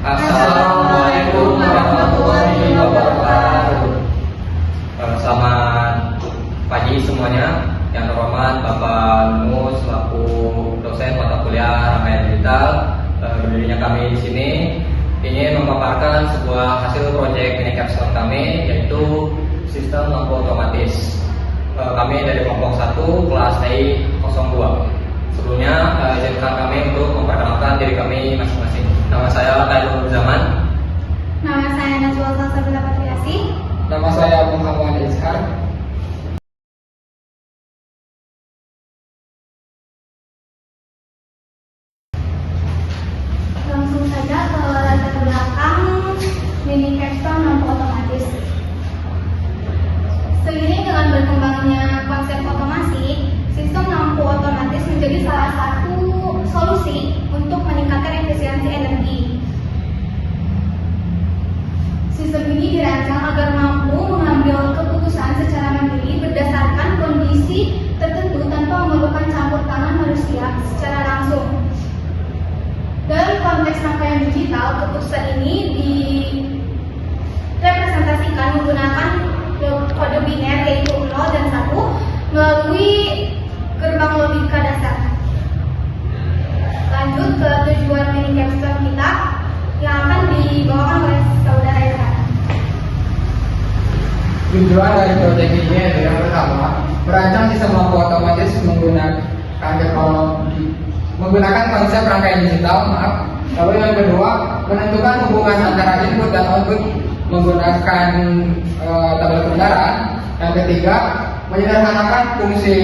Assalamualaikum warahmatullahi wabarakatuh. Selamat pagi semuanya. Yang terhormat Bapak Numus selaku dosen mata kuliah rangkaian digital. Berdirinya kami di sini ingin memaparkan sebuah hasil proyek mini capstone kami, yaitu sistem lampu otomatis. Kami dari kelompok 1 kelas TI 02. Sebelumnya izinkan kami untuk memperkenalkan diri kami masing-masing. Nama saya Khairul Zaman. Nama saya Najwa Salsabila Patriasi. Nama saya Muhammad Ishar. Langsung saja ke latar belakang mini capstone lampu otomatis. Seiring dengan berkembangnya konsep otomasi, sistem lampu otomatis menjadi salah satu solusi untuk meningkatkan efisiensi energi. Sistem ini dirancang agar mampu mengambil keputusan secara mandiri berdasarkan kondisi tertentu tanpa memerlukan campur tangan manusia secara langsung. Dalam konteks rangkaian digital, keputusan ini direpresentasikan menggunakan kode biner yaitu 0 dan 1 melalui gerbang logika dasar. Lanjut ke tujuan mini capstone kita yang akan dibawakan oleh saudara Irfan. Tujuan dari proyek ini adalah yang pertama, merancang sistem lampu otomatis menggunakan konsep rangkaian digital. Lalu yang kedua, menentukan hubungan antara input dan output menggunakan tabel kebenaran. Yang ketiga, menyederhanakan fungsi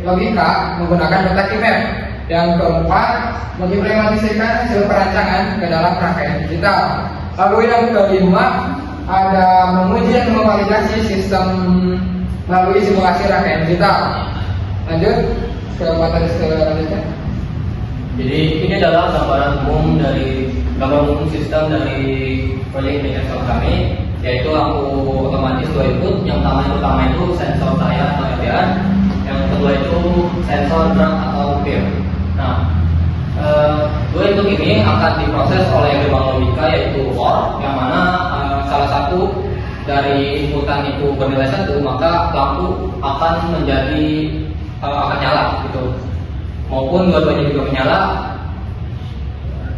logika menggunakan kotak map. Yang keempat, mengimplementasikan hasil perancangan ke dalam rangkaian digital. Lalu yang kelima, ada menguji dan memvalidasi sistem melalui simulasi rangkaian digital. Lanjut ke materi selanjutnya. Jadi ini adalah gambaran umum sistem dari proyek mini capstone kami, yaitu lampu otomatis 2 input. Yang pertama itu sensor cahaya atau LDR. Yang kedua itu sensor drag atau peer. Nah, 2 input ini akan diproses oleh gerbang logika yaitu OR, yang mana salah satu dari inputan itu bernilai 1, maka lampu akan akan nyala gitu. Maupun dua-duanya juga menyala,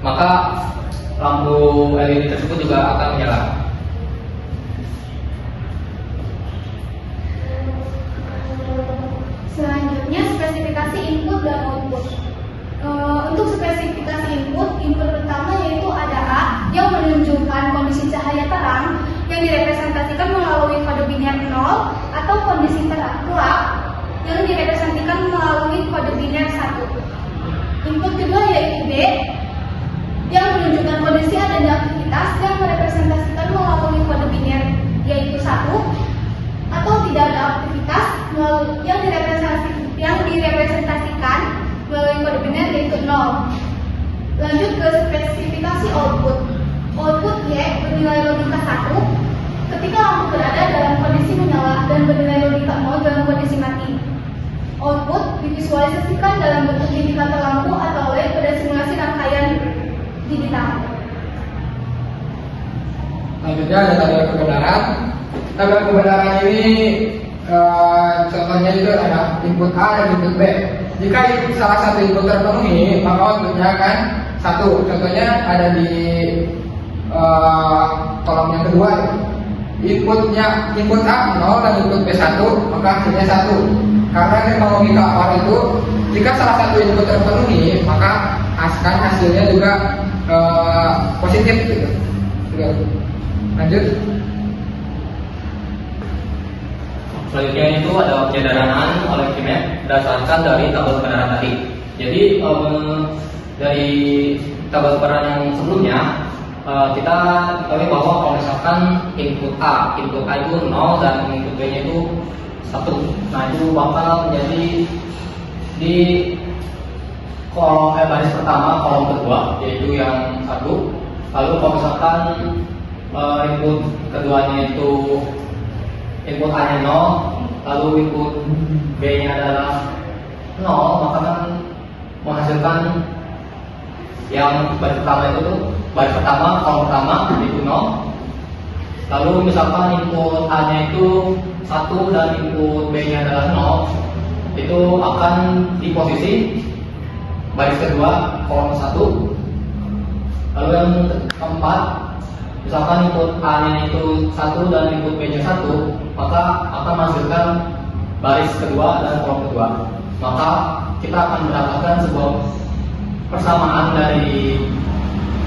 maka lampu LED tersebut juga akan menyala. Selanjutnya spesifikasi input dan output. Untuk spesifikasi input pertama yaitu ada A yang menunjukkan kondisi cahaya terang yang direpresentasikan melalui kode biner 0 atau kondisi terang gelap yang direpresentasikan melalui kode biner 1. Input kedua yaitu B yang menunjukkan kondisi adanya aktivitas yang merepresentasikan melalui kode biner yaitu 1 atau tidak ada aktivitas yang direpresentasikan melalui kode biner yaitu 0. Lanjut ke spesifikasi output. Output Y bernilai logika 1 ketika lampu berada dalam kondisi menyala dan bernilai logika 0 dalam kondisi mati. Output divisualisasikan dalam bentuk indikator lampu atau LED pada simulasi rangkaian digital. Selanjutnya ada tabel kebenaran. Tabel kebenaran ini contohnya itu ada input A dan input B. Jika salah satu input terpenuhi, maka outputnya akan 1. Contohnya ada di kolom yang kedua. Input A 0 dan input B 1, maka hasilnya 1. Karena gerbang logika OR itu, jika salah satu input terpenuhi, maka hasilnya juga positif gitu. Lanjut. Selanjutnya itu ada penyederhanaan oleh Kimet berdasarkan dari tabel kebenaran tadi. Jadi dari tabel kebenaran yang sebelumnya kita ketahui bahwa kalau misalkan input A itu 0 dan input B nya itu 1, nah itu bakal menjadi di baris pertama kolom kedua yaitu yang 1. Lalu kalau misalkan input keduanya itu input A nya 0, lalu input B nya adalah 0, maka kan menghasilkan yang baris pertama itu tuh baris pertama, kolom pertama itu 0. Lalu misalkan input A-nya itu 1 dan input B-nya adalah 0, itu akan di posisi baris kedua, kolom 1. Lalu yang keempat, misalkan input A-nya itu 1 dan input B-nya 1, maka akan menghasilkan baris kedua dan kolom kedua. Maka kita akan mendapatkan sebuah persamaan dari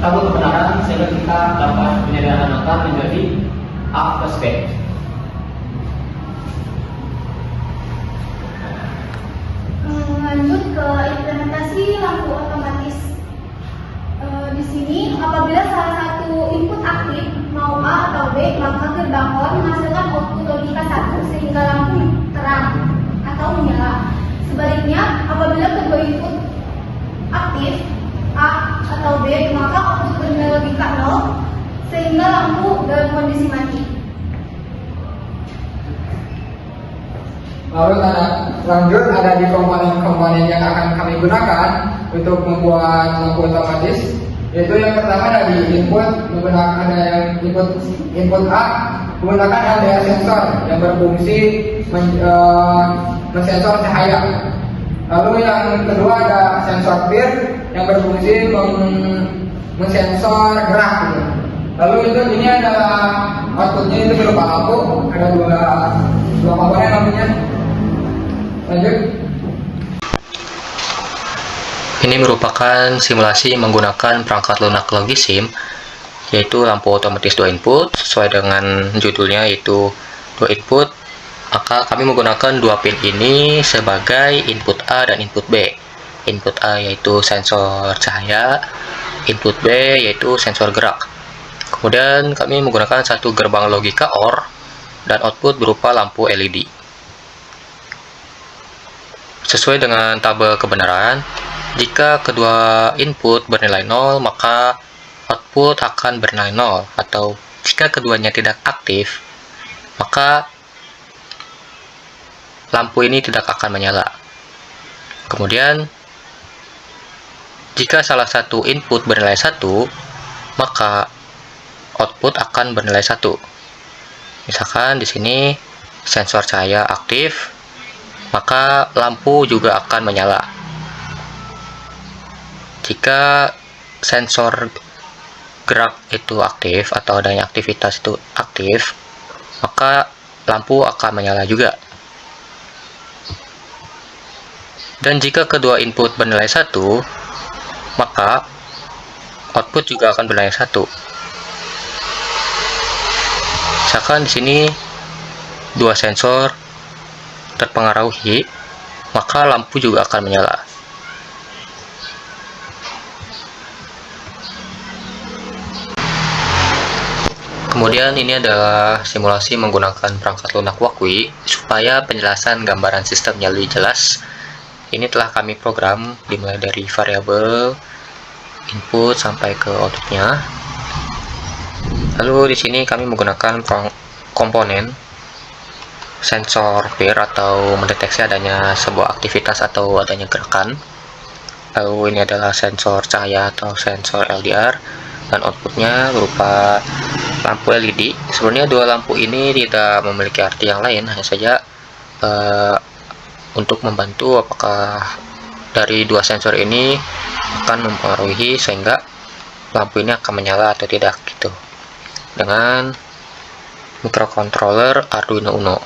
tabel kebenaran sehingga kita dapat menyederhanakan menjadi A plus B. Lanjut ke implementasi lampu otomatis. Di sini apabila salah satu input aktif mau A atau B, maka gerbang on menghasilkan output logika 1 sehingga lampu terang atau menyala. Sebaliknya, apabila kedua input aktif A atau B, maka output bernilai logika 0 sehingga lampu dalam kondisi mati. Lalu lanjut ada di komponen-komponen yang akan kami gunakan untuk membuat lampu otomatis, yaitu yang pertama dari input, menggunakan ada yang input A menggunakan LDR sensor yang berfungsi mensensor cahaya. Lalu yang kedua ada sensor peer yang berfungsi mensensor gerak gitu. Lalu ini adalah outputnya itu berupa lampu, ada dua komponen lampunya. Lanjut. Ini merupakan simulasi menggunakan perangkat lunak Logisim, yaitu lampu otomatis 2 input, sesuai dengan judulnya yaitu 2 input. Maka kami menggunakan 2 pin ini sebagai input A dan input B. Input A yaitu sensor cahaya, input B yaitu sensor gerak. Kemudian kami menggunakan satu gerbang logika OR dan output berupa lampu LED. Sesuai dengan tabel kebenaran, jika kedua input bernilai 0, maka output akan bernilai 0, atau jika keduanya tidak aktif, maka lampu ini tidak akan menyala. Kemudian, jika salah satu input bernilai 1, maka output akan bernilai 1. Misalkan di sini sensor cahaya aktif, maka lampu juga akan menyala. Jika sensor gerak itu aktif atau adanya aktivitas itu aktif, maka lampu akan menyala juga. Dan jika kedua input bernilai 1, maka output juga akan bernilai 1. Misalkan di sini dua sensor terpengaruhi, maka lampu juga akan menyala. Kemudian ini adalah simulasi menggunakan perangkat lunak Wakwi supaya penjelasan gambaran sistemnya lebih jelas. Ini telah kami program dimulai dari variabel input sampai ke outputnya. Lalu di sini kami menggunakan komponen sensor peer atau mendeteksi adanya sebuah aktivitas atau adanya gerakan. Lalu ini adalah sensor cahaya atau sensor LDR, dan outputnya berupa lampu LED. Sebenarnya dua lampu ini tidak memiliki arti yang lain, hanya saja untuk membantu apakah dari dua sensor ini akan mempengaruhi sehingga lampu ini akan menyala atau tidak gitu, dengan microcontroller Arduino Uno.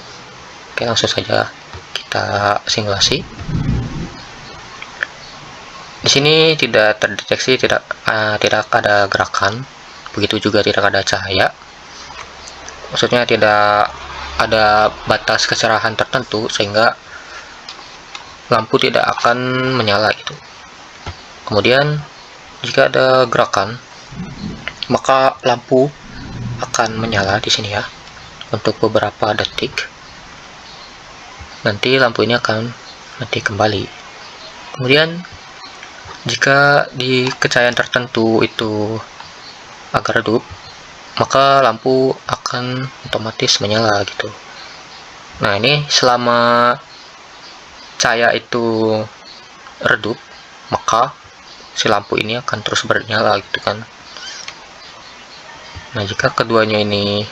Oke, langsung saja kita simulasi. Di sini tidak terdeteksi, tidak ada gerakan, begitu juga tidak ada cahaya. Maksudnya tidak ada batas kecerahan tertentu sehingga lampu tidak akan menyala gitu. Kemudian jika ada gerakan, maka lampu akan menyala di sini ya untuk beberapa detik. Nanti lampu ini akan mati kembali. Kemudian jika di kecahayaan tertentu itu agak redup, maka lampu akan otomatis menyala gitu. Nah, ini selama cahaya itu redup, maka si lampu ini akan terus bernyala gitu kan. Nah, jika keduanya ini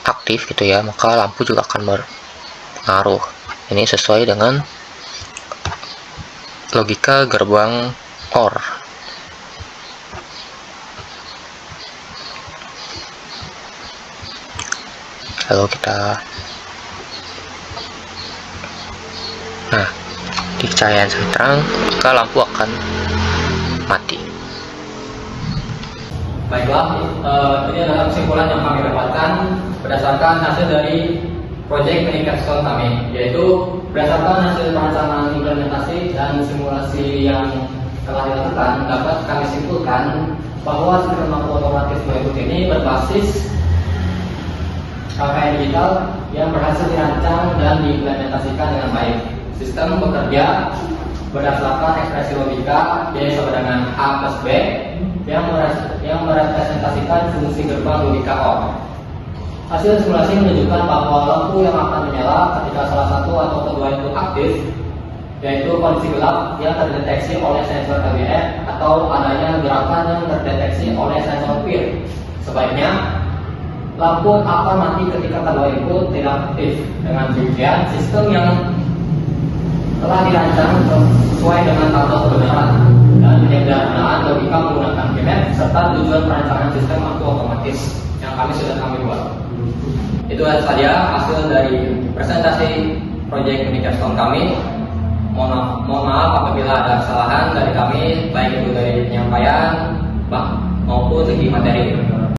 aktif gitu ya, maka lampu juga akan berpengaruh. Ini sesuai dengan logika gerbang OR. Lalu kita, nah, di cahaya yang terang, maka lampu akan mati. Baiklah, ini adalah kesimpulan yang kami dapatkan berdasarkan hasil dari proyek Minikapstone kami, yaitu berdasarkan hasil perencanaan implementasi dan simulasi yang telah dilakukan, dapat kami simpulkan bahwa sistem lampu otomatis 2 input ini berbasis KPI digital yang berhasil dirancang dan diimplementasikan dengan baik. Sistem bekerja berdasarkan ekspresi logika Y sama dengan A plus B yang merepresentasikan fungsi gerbang logika OR. Hasil simulasi menunjukkan bahwa lampu yang akan menyala ketika salah satu atau kedua input aktif, yaitu kondisi gelap yang terdeteksi oleh sensor KBF atau adanya gerakan yang terdeteksi oleh sensor PIR. Sebaiknya lampu akan mati ketika kedua input tidak aktif. Dengan demikian, sistem yang telah dirancang sesuai dengan tata kebenaran dan penyederhanaan logika menggunakan GMAP serta tujuan perancangan sistem lampu otomatis yang kami buat. Itu saja hasil dari presentasi proyek Minikapstone kami. Mohon maaf apabila ada kesalahan dari kami, baik itu dari penyampaian maupun segi materi.